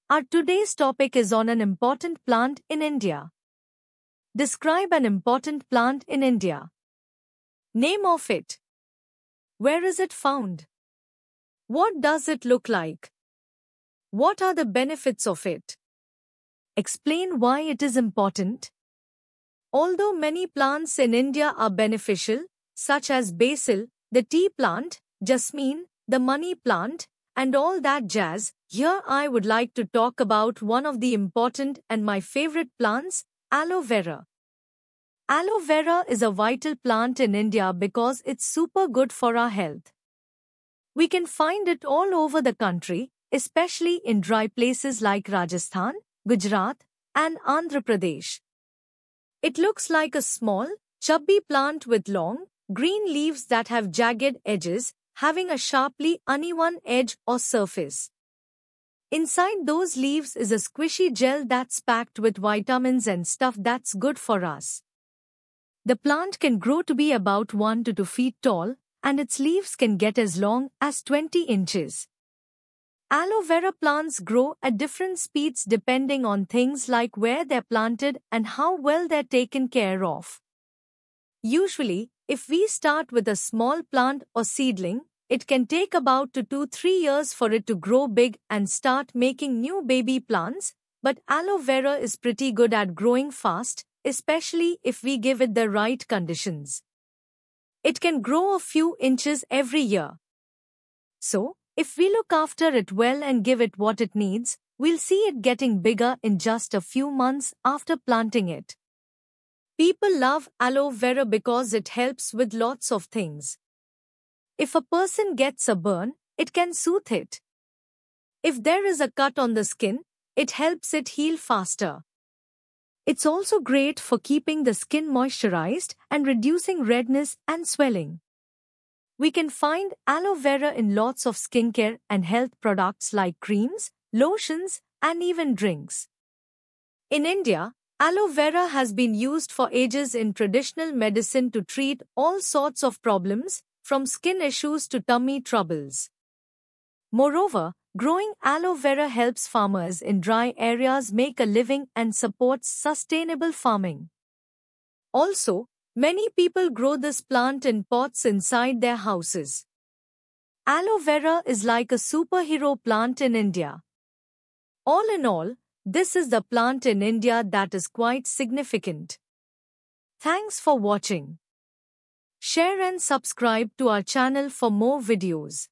Our today's topic is on an important plant in India. Describe an important plant in India. Name of it. Where is it found? What does it look like? What are the benefits of it? Explain why it is important. Although many plants in India are beneficial, such as basil, the tea plant, jasmine, the money plant, and all that jazz, here I would like to talk about one of the important and my favorite plants, aloe vera. Aloe vera is a vital plant in India because it's super good for our health. We can find it all over the country, especially in dry places like Rajasthan, Gujarat, and Andhra Pradesh. It looks like a small, chubby plant with long, green leaves that have jagged edges, having a sharply uneven edge or surface. Inside those leaves is a squishy gel that's packed with vitamins and stuff that's good for us. The plant can grow to be about 1 to 2 feet tall, and its leaves can get as long as 20 inches. Aloe vera plants grow at different speeds depending on things like where they're planted and how well they're taken care of. Usually, if we start with a small plant or seedling, it can take about 2 to 3 years for it to grow big and start making new baby plants, but aloe vera is pretty good at growing fast, especially if we give it the right conditions. It can grow a few inches every year. So, if we look after it well and give it what it needs, we'll see it getting bigger in just a few months after planting it. People love aloe vera because it helps with lots of things. If a person gets a burn, it can soothe it. If there is a cut on the skin, it helps it heal faster. It's also great for keeping the skin moisturized and reducing redness and swelling. We can find aloe vera in lots of skincare and health products like creams, lotions, and even drinks. In India, aloe vera has been used for ages in traditional medicine to treat all sorts of problems, from skin issues to tummy troubles. Moreover, growing aloe vera helps farmers in dry areas make a living and supports sustainable farming. Also, many people grow this plant in pots inside their houses. Aloe vera is like a superhero plant in India. All in all, this is the plant in India that is quite significant. Thanks for watching. Share and subscribe to our channel for more videos.